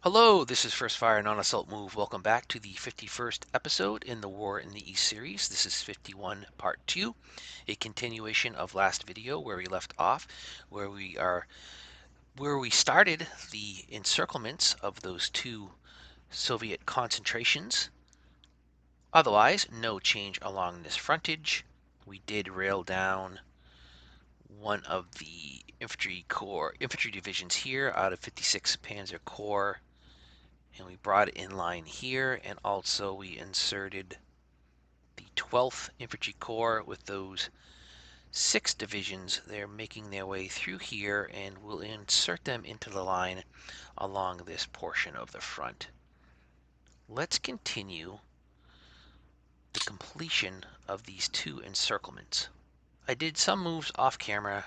Hello, this is First Fire Non-Assault Move. Welcome back to the 51st episode in the War in the East series. This is 51 Part 2, a continuation of last video where we left off, where we started the encirclements of those two Soviet concentrations. Otherwise, no change along this frontage. We did rail down one of the infantry divisions here out of 56 Panzer Corps, and we brought it in line here, and also we inserted the 12th Infantry Corps with those 6 divisions. They're making their way through here, and we'll insert them into the line along this portion of the front. Let's continue the completion of these 2 encirclements. I did some moves off camera,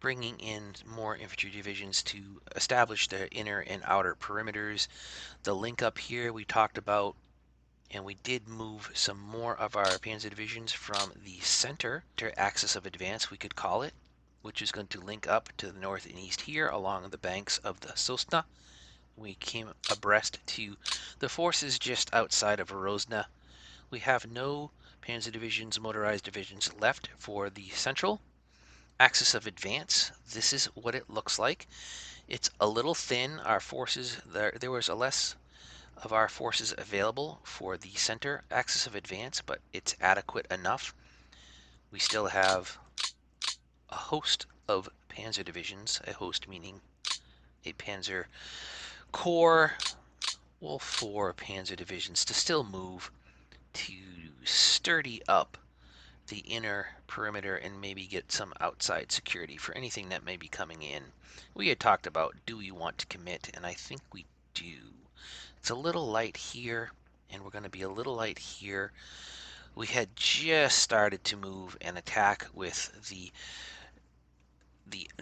bringing in more infantry divisions to establish the inner and outer perimeters. The link up here we talked about, and we did move some more of our panzer divisions from the center to axis of advance, we could call it, which is going to link up to the north and east here along the banks of the Sosna. We came abreast to the forces just outside of Rosna. We have no panzer divisions, motorized divisions left for the central axis of advance. This is what it looks like. It's a little thin. Our forces, there was a less of our forces available for the center axis of advance, but it's adequate enough. We still have a host of panzer divisions, a host meaning a panzer corps, well, 4 panzer divisions to still move to sturdy up the inner perimeter and maybe get some outside security for anything that may be coming in. We had talked about, do we want to commit? And I think we do. It's a little light here, and we're going to be a little light here. We had just started to move and attack with the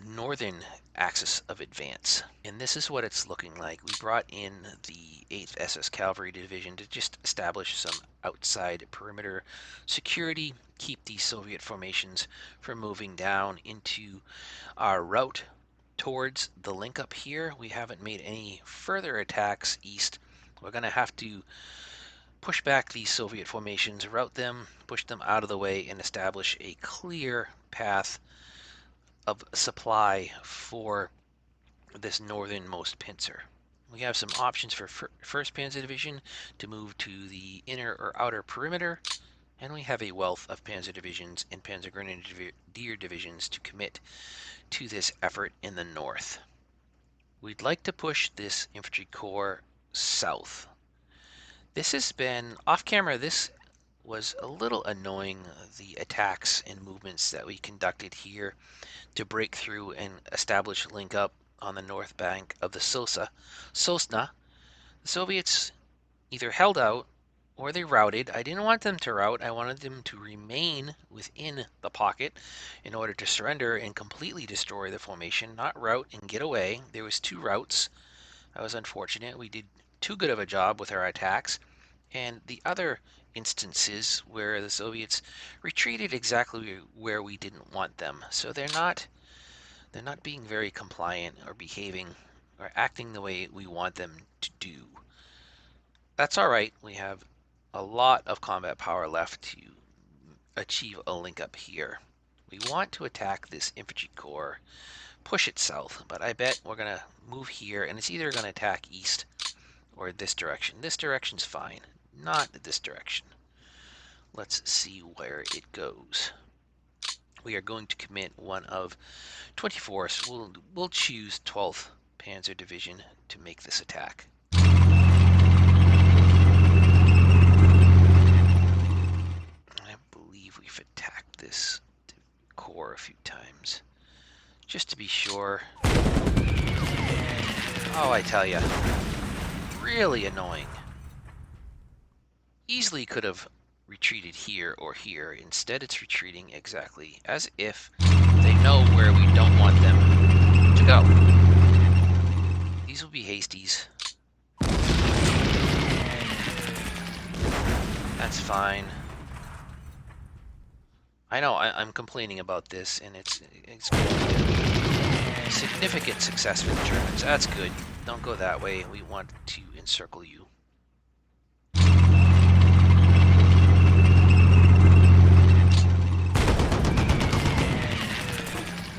northern axis of advance, and this is what it's looking like. We brought in the 8th SS Cavalry Division to just establish some outside perimeter security, keep these Soviet formations from moving down into our route towards the link up here. We haven't made any further attacks east. We're going to have to push back these Soviet formations, route them, push them out of the way, and establish a clear path of supply for this northernmost pincer. We have some options for 1st Panzer Division to move to the inner or outer perimeter, and we have a wealth of Panzer Divisions and Panzer Grenadier Divisions to commit to this effort in the north. We'd like to push this infantry corps south. This has been off camera. This was a little annoying, the attacks and movements that we conducted here to break through and establish link up on the north bank of the Sosna. The Soviets either held out or they routed. I didn't want them to rout. I wanted them to remain within the pocket in order to surrender and completely destroy the formation, not rout and get away. There was 2 routes. That was unfortunate. We did too good of a job with our attacks. And the other instances where the Soviets retreated exactly where we didn't want them. So they're not being very compliant or behaving or acting the way we want them to do. That's all right. We have a lot of combat power left to achieve a link up here. We want to attack this infantry corps, push it south, but I bet we're going to move here, and it's either going to attack east or this direction. This direction's fine, not this direction. Let's see where it goes. We are going to commit one of 24th. We'll choose 12th Panzer Division to make this attack. I believe we've attacked this corps a few times, just to be sure. Oh, I tell ya, really annoying. Easily could have retreated here or here. Instead, it's retreating exactly as if they know where we don't want them to go. These will be hasties. That's fine. I know I'm complaining about this, and it's Significant success for the Germans. That's good. Don't go that way. We want to encircle you.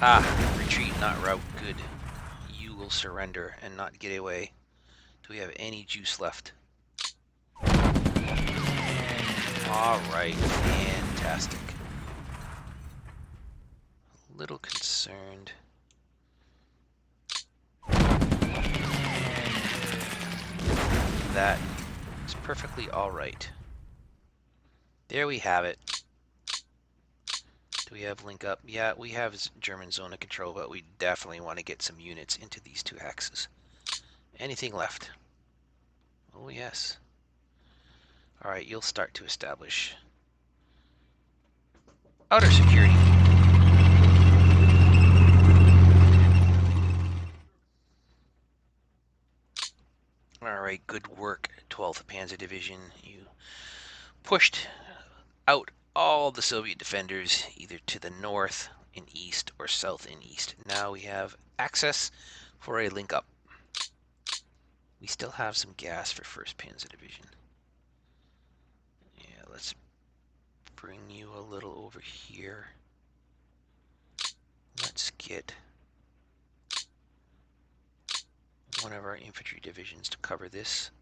Ah, retreat, not rout. Good. You will surrender and not get away. Do we have any juice left? Alright, fantastic. A little concerned. That is perfectly alright. There we have it. Do we have link up? Yeah, we have German zone of control, but we definitely want to get some units into these two axes. Anything left? Oh, yes. Alright, you'll start to establish outer security. Alright, good work, 12th Panzer Division. You pushed out all the Soviet defenders either to the north and east or south and east. Now we have access for a link up. We still have some gas for 1st Panzer Division. Yeah, let's bring you a little over here. Let's get one of our infantry divisions to cover this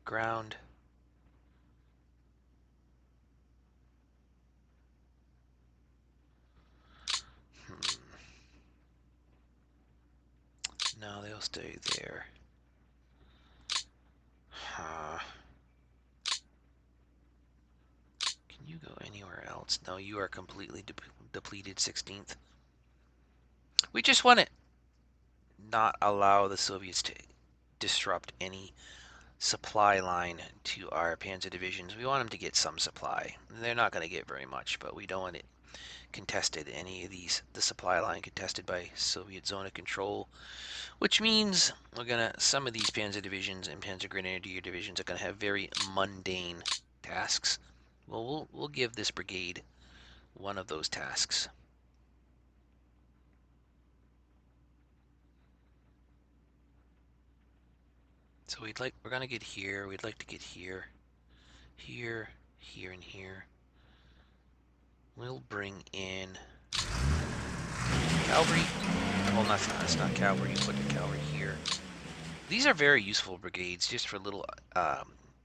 ground. No, they'll stay there. Can you go anywhere else? No, you are completely depleted, 16th. We just want to not allow the Soviets to disrupt any supply line to our panzer divisions. We want them to get some supply. They're not going to get very much, but we don't want it contested, any of these, the supply line contested by Soviet zone of control, which means some of these panzer divisions and panzer grenadier divisions are going to have very mundane tasks. Well, we'll give this brigade one of those tasks. So we're going to get here. We'd like to get here, here, here, and here. We'll bring in cavalry. Well, that's not cavalry. You put the cavalry here. These are very useful brigades just for little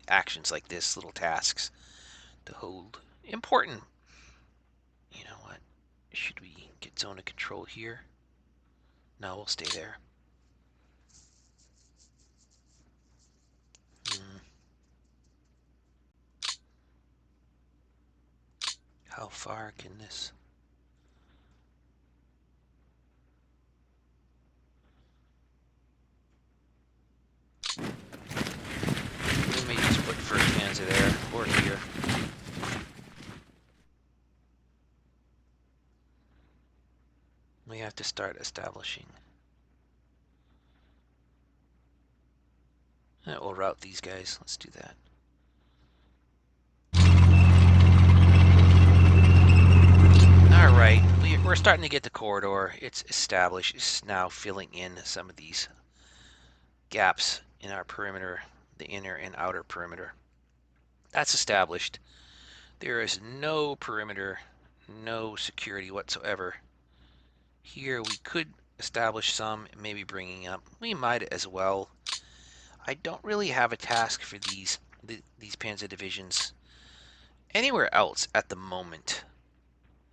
actions like this, little tasks to hold. Important. You know what? Should we get zone of control here? No, we'll stay there. How far can this? We may just put 1st Panzer there or here. We have to start establishing. We'll route these guys. Let's do that. Alright, we're starting to get the corridor. It's established. It's now filling in some of these gaps in our perimeter, the inner and outer perimeter. That's established. There is no perimeter, no security whatsoever. Here we could establish some, maybe bringing up. We might as well. I don't really have a task for these panzer divisions anywhere else at the moment.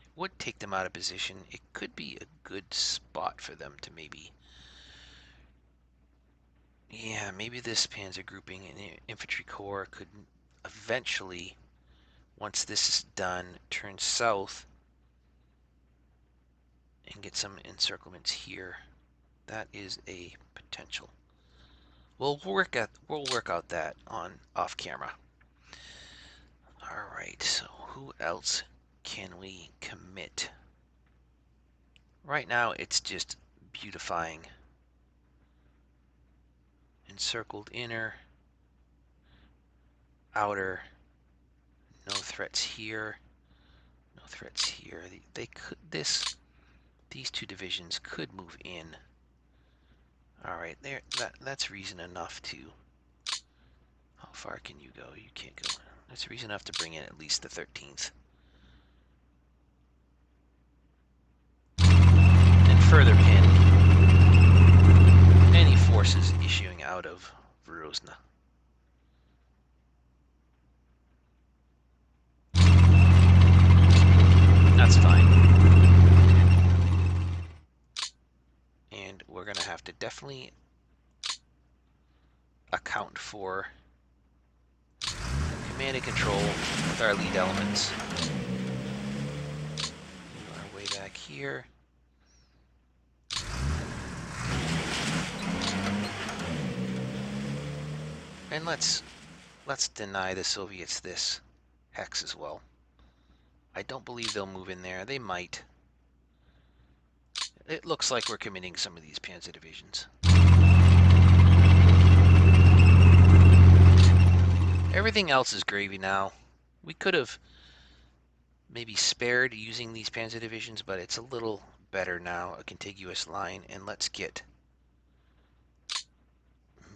It would take them out of position. It could be a good spot for them to maybe. Yeah, maybe this panzer grouping and infantry corps could eventually, once this is done, turn south and get some encirclements here. That is a potential. We'll work out that on off camera. All right, so who else can we commit? Right now it's just beautifying. Encircled inner, outer, no threats here, no threats here. They could this These two divisions could move in. All right, there. That's reason enough to. How far can you go? You can't go. That's reason enough to bring in at least the 13th. And further pin any forces issuing out of Verozna. That's fine. And we're going to have to definitely account for command and control with our lead elements. Move our way back here. And let's deny the Soviets this hex as well. I don't believe they'll move in there. They might. It looks like we're committing some of these panzer divisions. Everything else is gravy now. We could have maybe spared using these panzer divisions, but it's a little better now, a contiguous line. And let's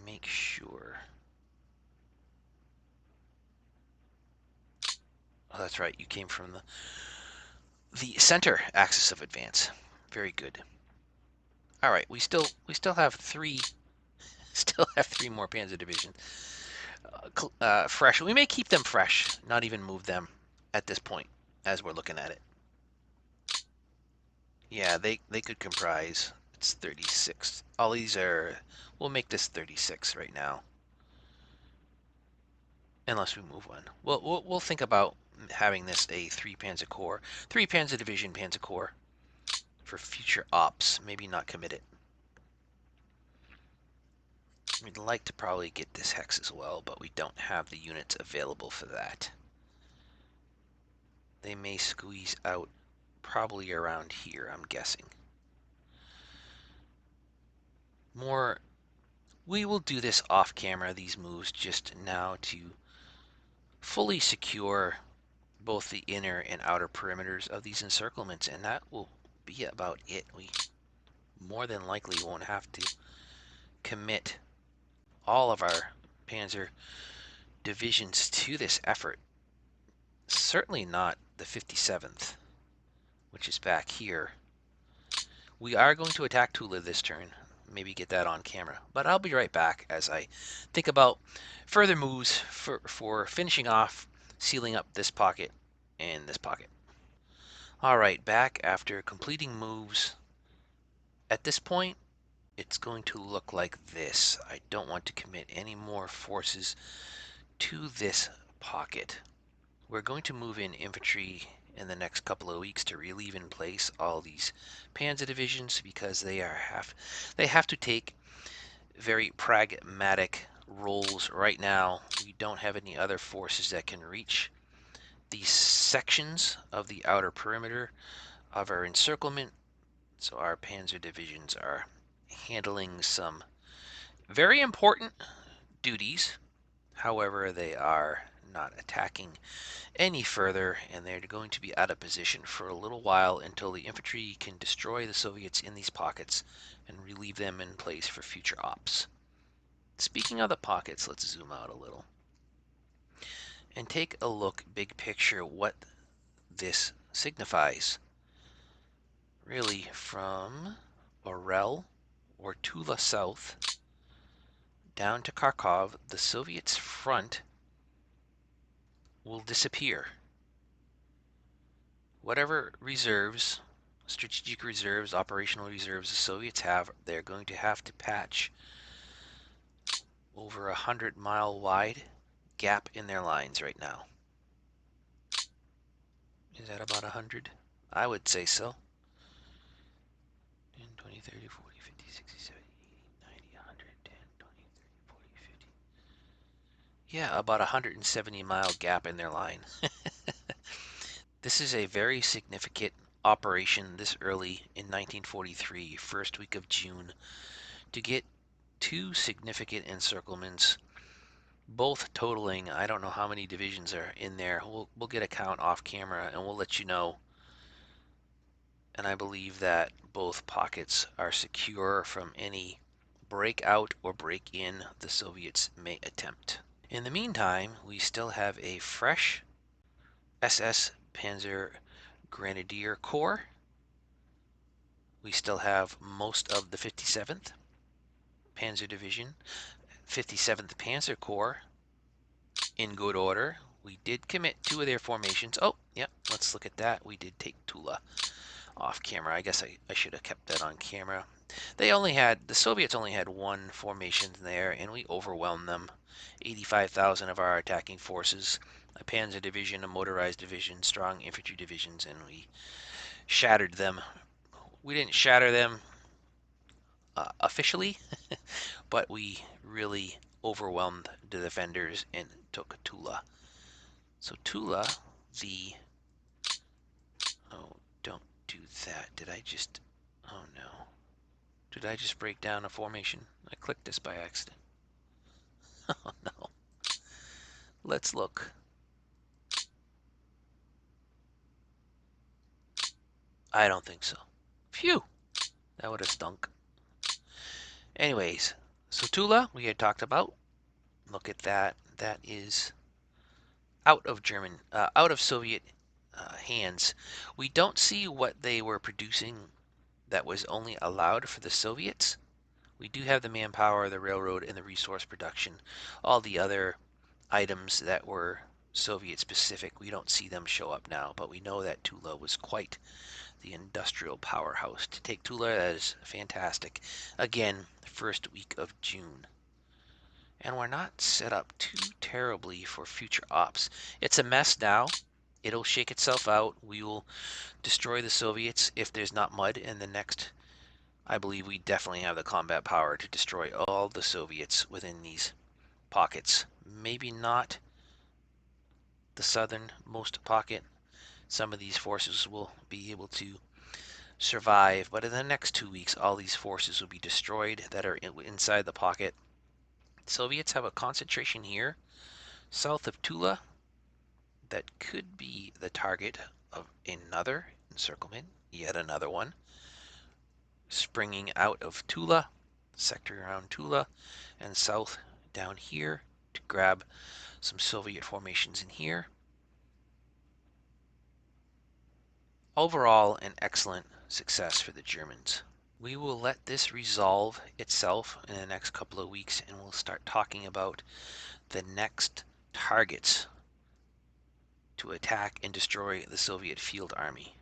make sure. Oh, that's right. You came from the center axis of advance. Very good. All right, we still have three more panzer divisions fresh. We may keep them fresh, not even move them at this point as we're looking at it. Yeah, they could comprise. It's 36. All these are. We'll make this 36 right now, unless we move one. We'll think about having this a 3 Panzer Corps, 3 Panzer Division Panzer Corps for future ops. Maybe not commit it. We'd like to probably get this hex as well, but we don't have the units available for that. They may squeeze out probably around here, I'm guessing. We will do this off camera, these moves, just now to fully secure both the inner and outer perimeters of these encirclements, and that will be about it. We more than likely won't have to commit all of our panzer divisions to this effort. Certainly not the 57th, which is back here. We are going to attack Tula this turn. Maybe get that on camera. But I'll be right back as I think about further moves for finishing off, sealing up this pocket and this pocket. All right, back after completing moves. At this point, it's going to look like this. I don't want to commit any more forces to this pocket. We're going to move in infantry in the next couple of weeks to relieve in place all these panzer divisions because they have to take very pragmatic roles right now. We don't have any other forces that can reach these sections of the outer perimeter of our encirclement, so our panzer divisions are handling some very important duties. However, they are not attacking any further, and they're going to be out of position for a little while until the infantry can destroy the Soviets in these pockets and relieve them in place for future ops. Speaking of the pockets, let's zoom out a little and take a look big picture what this signifies. Really, from Orel or Tula South down to Kharkov, the Soviets' front will disappear. Whatever reserves, strategic reserves, operational reserves the Soviets have, they're going to have to patch over 100-mile wide gap in their lines right now. Is that about 100? I would say so. 10, 20, 30, 40, 50, 60, 70, 80, 90, 100, 10, 20, 30, 40, 50. Yeah, about 170-mile gap in their line. This is a very significant operation this early in 1943, first week of June, to get 2 significant encirclements, both totaling, I don't know how many divisions are in there. We'll get a count off camera and we'll let you know and I believe that both pockets are secure from any breakout or break-in the Soviets may attempt. In the meantime, we still have a fresh SS Panzer Grenadier Corps. We still have most of the 57th Panzer Division, 57th Panzer Corps in good order. We did commit 2 of their formations. Oh, yep, let's look at that. We did take Tula off camera. I guess I should have kept that on camera. The Soviets only had 1 formation there, and we overwhelmed them. 85,000 of our attacking forces, a panzer division, a motorized division, strong infantry divisions, and we shattered them. We didn't shatter them officially, but we really overwhelmed the defenders and took Tula. So Tula, the... Oh, don't do that. Oh no. Did I just break down a formation? I clicked this by accident. Oh no. Let's look. I don't think so. Phew. That would have stunk. Anyways, so Tula, we had talked about. Look at that. That is out of Soviet hands. We don't see what they were producing that was only allowed for the Soviets. We do have the manpower, the railroad, and the resource production. All the other items that were Soviet specific, we don't see them show up now, but we know that Tula was quite the industrial powerhouse. To take Tula, that is fantastic. Again, first week of June. And we're not set up too terribly for future ops. It's a mess now. It'll shake itself out. We will destroy the Soviets if there's not mud in the next. I believe we definitely have the combat power to destroy all the Soviets within these pockets. Maybe not the southernmost pocket. Some of these forces will be able to survive, but in the next 2 weeks, all these forces will be destroyed that are inside the pocket. Soviets have a concentration here, south of Tula, that could be the target of another encirclement, yet another one, springing out of Tula, sector around Tula, and south down here to grab some Soviet formations in here. Overall, an excellent success for the Germans. We will let this resolve itself in the next couple of weeks, and we'll start talking about the next targets to attack and destroy the Soviet field army.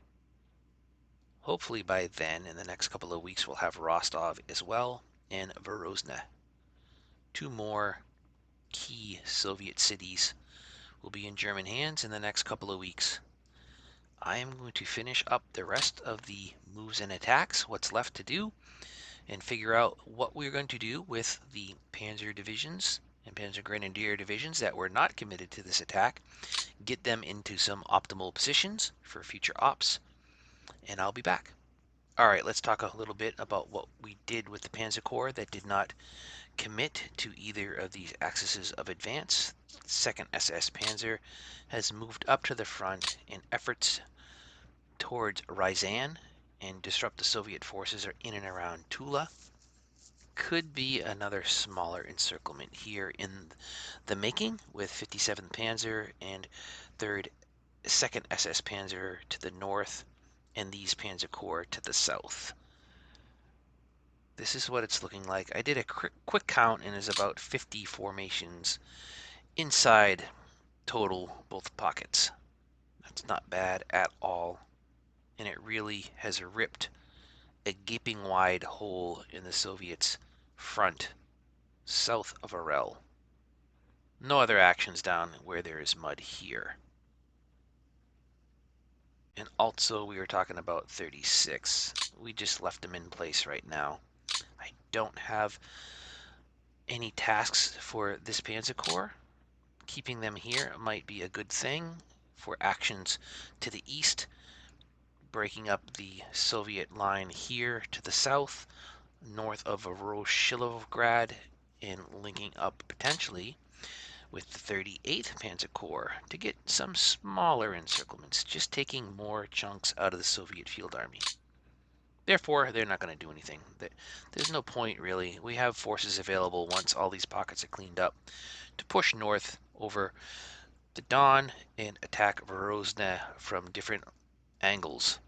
Hopefully by then, in the next couple of weeks, we'll have Rostov as well and Verozna. 2 more key Soviet cities will be in German hands in the next couple of weeks. I am going to finish up the rest of the moves and attacks, what's left to do, and figure out what we're going to do with the Panzer divisions and Panzer Grenadier divisions that were not committed to this attack, get them into some optimal positions for future ops, and I'll be back. Alright, let's talk a little bit about what we did with the Panzer Corps that did not commit to either of these axes of advance. 2nd SS Panzer has moved up to the front in efforts towards Ryazan and disrupt the Soviet forces are in and around Tula. Could be another smaller encirclement here in the making with 57th Panzer and 2nd SS Panzer to the north and these Panzer Corps to the south. This is what it's looking like. I did a quick count and is about 50 formations inside total both pockets. That's not bad at all. And it really has ripped a gaping wide hole in the Soviets' front south of Orel. No other actions down where there is mud here. And also we were talking about 36. We just left them in place right now. I don't have any tasks for this Panzer Corps. Keeping them here might be a good thing for actions to the east, breaking up the Soviet line here to the south, north of Voroshilograd, and linking up potentially with the 38th Panzer Corps to get some smaller encirclements, just taking more chunks out of the Soviet field army. Therefore, they're not going to do anything. There's no point, really. We have forces available once all these pockets are cleaned up to push north over the Don and attack Vorozhne from different angles.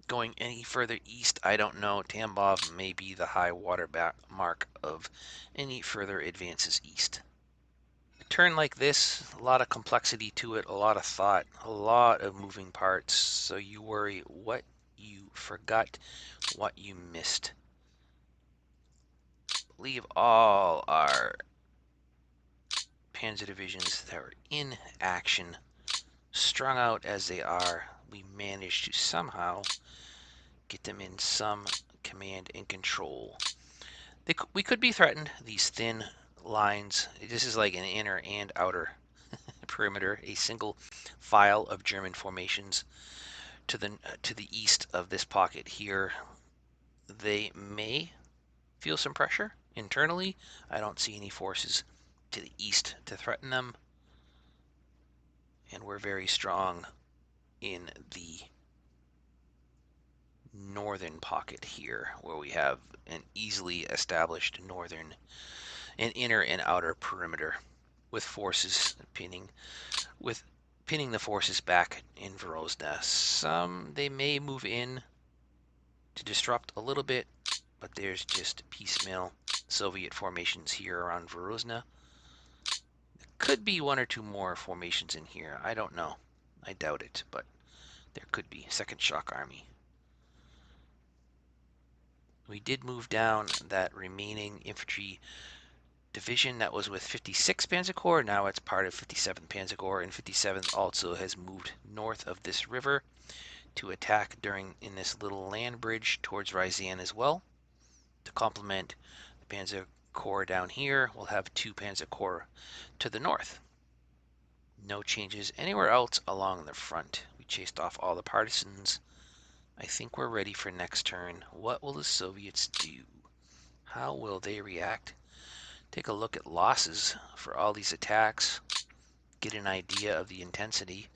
Going any further east, I don't know. Tambov may be the high water mark of any further advances east. A turn like this, a lot of complexity to it, a lot of thought, a lot of moving parts, so you worry what you forgot, what you missed. Leave all our panzer divisions that are in action, strung out as they are. We managed to somehow get them in some command and control. We could be threatened. These thin lines, this is like an inner and outer perimeter, a single file of German formations to the east of this pocket here. They may feel some pressure internally. I don't see any forces to the east to threaten them, and we're very strong in the northern pocket here, where we have an easily established northern and inner and outer perimeter with forces pinning the forces back in Vorozhne. They may move in to disrupt a little bit, but there's just piecemeal Soviet formations here around Vorozhne. There could be one or two more formations in here. I don't know. I doubt it, but there could be. Second Shock Army. We did move down that remaining infantry division that was with 56th Panzer Corps. Now it's part of 57th Panzer Corps, and 57th also has moved north of this river to attack in this little land bridge towards Ryazan as well. To complement the Panzer Corps down here, we'll have 2 Panzer Corps to the north. No changes anywhere else along the front. We chased off all the partisans. I think we're ready for next turn. What will the Soviets do? How will they react? Take a look at losses for all these attacks. Get an idea of the intensity.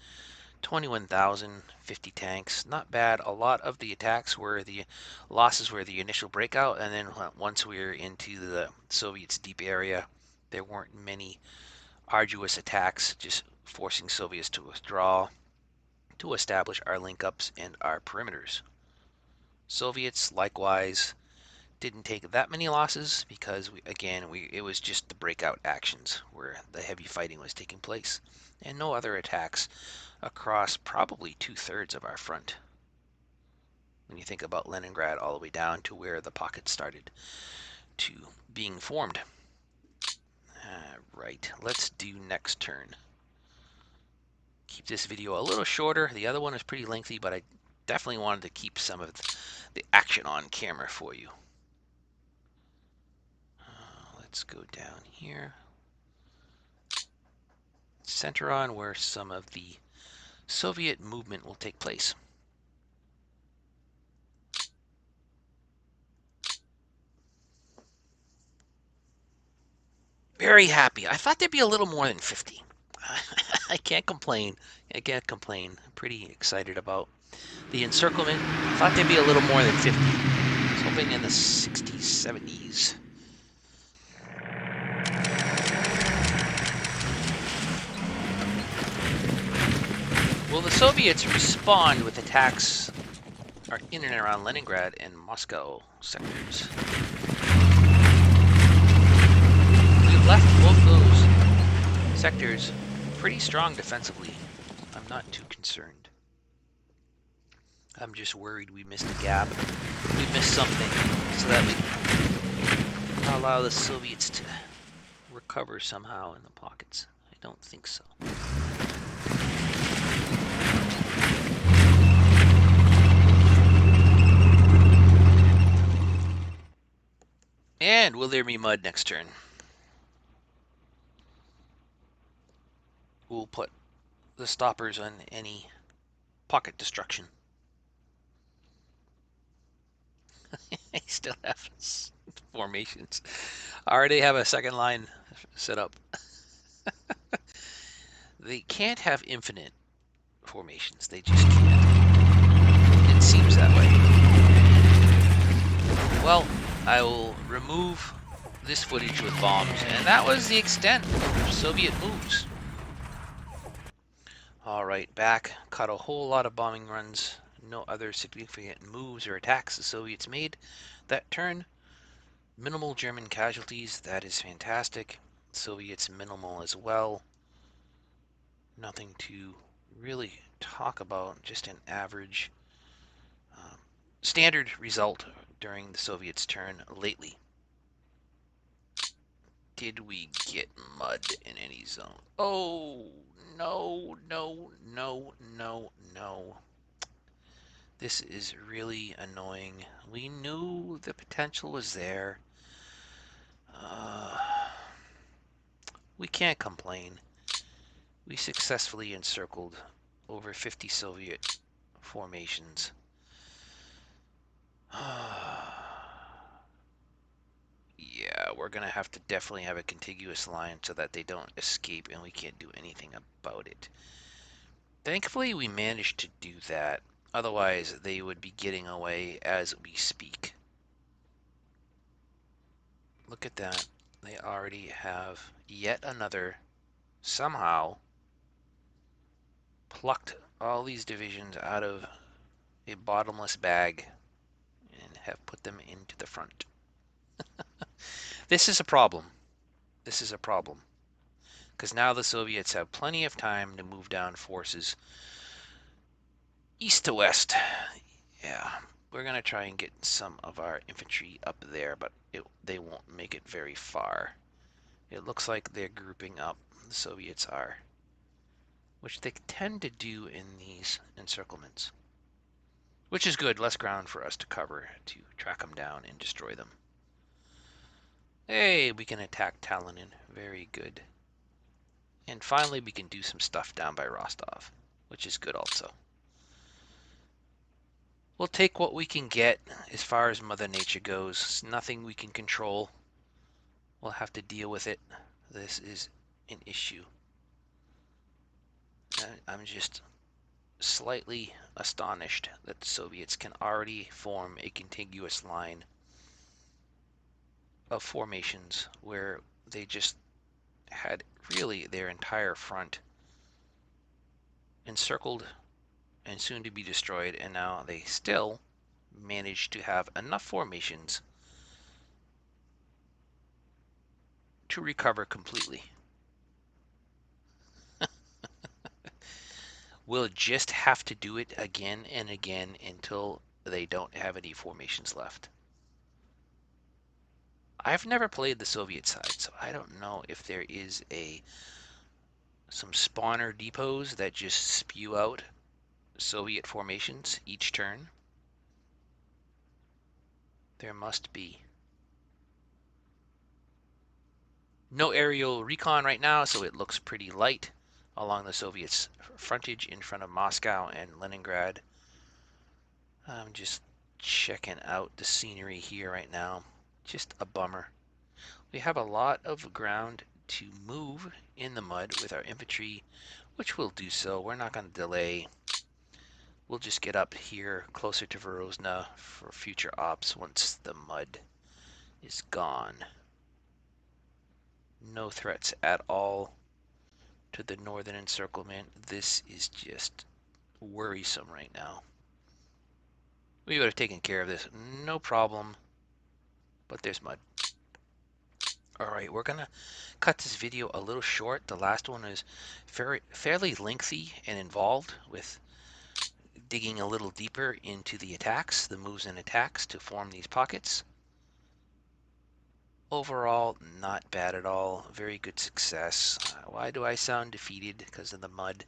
21,000, 50 tanks, not bad. A lot of the attacks were the losses were the initial breakout, and then once we were into the Soviets' deep area, there weren't many arduous attacks, just forcing Soviets to withdraw to establish our link-ups and our perimeters. Soviets, likewise, didn't take that many losses because, it was just the breakout actions where the heavy fighting was taking place, and no other attacks across probably 2/3 of our front. When you think about Leningrad all the way down to where the pockets started to being formed. Right, let's do next turn. Keep this video a little shorter. The other one is pretty lengthy, but I definitely wanted to keep some of the action on camera for you. Let's go down here. Center on where some of the Soviet movement will take place. Very happy. I thought there'd be a little more than 50. I can't complain. I can't complain. I'm pretty excited about the encirclement. I thought there'd be a little more than 50. I was hoping in the 60s, 70s. Will the Soviets respond with attacks in and around Leningrad and Moscow sectors? We've left both those sectors pretty strong defensively. I'm not too concerned. I'm just worried we missed a gap. We missed something so that we can allow the Soviets to recover somehow in the pockets. I don't think so. And will there be mud next turn? We'll put the stoppers on any pocket destruction. I still have formations. I already have a second line set up. They can't have infinite formations. They just can't. It seems that way. Well, I will remove this footage with bombs, and that was the extent of Soviet moves. Alright, back. Caught a whole lot of bombing runs. No other significant moves or attacks the Soviets made that turn. Minimal German casualties, that is fantastic. Soviets minimal as well. Nothing to really talk about, just an average standard result during the Soviets' turn lately. Did we get mud in any zone? Oh, no, no, no, no, no. This is really annoying. We knew the potential was there. Uh, we can't complain. We successfully encircled over 50 Soviet formations. Yeah, we're gonna have to definitely have a contiguous line so that they don't escape and we can't do anything about it. Thankfully, we managed to do that. Otherwise, they would be getting away as we speak. Look at that. They already have yet another, somehow, plucked all these divisions out of a bottomless bag and have put them into the front. This is a problem. This is a problem. Because now the Soviets have plenty of time to move down forces east to west. Yeah, we're going to try and get some of our infantry up there, but they won't make it very far. It looks like they're grouping up, the Soviets are, which they tend to do in these encirclements. Which is good, less ground for us to cover to track them down and destroy them. Hey, we can attack Talonin. Very good. And finally, we can do some stuff down by Rostov, which is good also. We'll take what we can get as far as Mother Nature goes. It's nothing we can control. We'll have to deal with it. This is an issue. I'm just slightly astonished that the Soviets can already form a contiguous line of formations where they just had really their entire front encircled and soon to be destroyed, and now they still manage to have enough formations to recover completely. We'll just have to do it again and again until they don't have any formations left. I've never played the Soviet side, so I don't know if there is some spawner depots that just spew out Soviet formations each turn. There must be. No aerial recon right now, so it looks pretty light along the Soviets' frontage in front of Moscow and Leningrad. I'm just checking out the scenery here right now. Just a bummer. We have a lot of ground to move in the mud with our infantry, which we'll do so. We're not going to delay. We'll just get up here closer to Verozna for future ops once the mud is gone. No threats at all to the northern encirclement. This is just worrisome right now. We would have taken care of this, no problem, but there's mud. Alright, we're gonna cut this video a little short. The last one is fairly lengthy and involved with digging a little deeper into the attacks, the moves and attacks to form these pockets. Overall, not bad at all. Very good success. Why do I sound defeated? Because of the mud,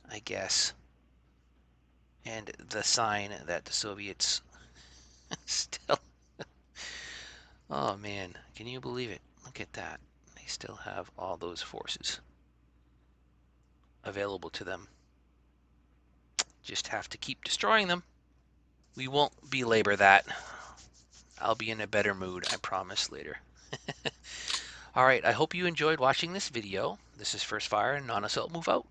I guess. And the sign that the Soviets still... Oh man, can you believe it? Look at that. They still have all those forces available to them. Just have to keep destroying them. We won't belabor that. I'll be in a better mood, I promise, later. Alright, I hope you enjoyed watching this video. This is First Fire, non-assault move out.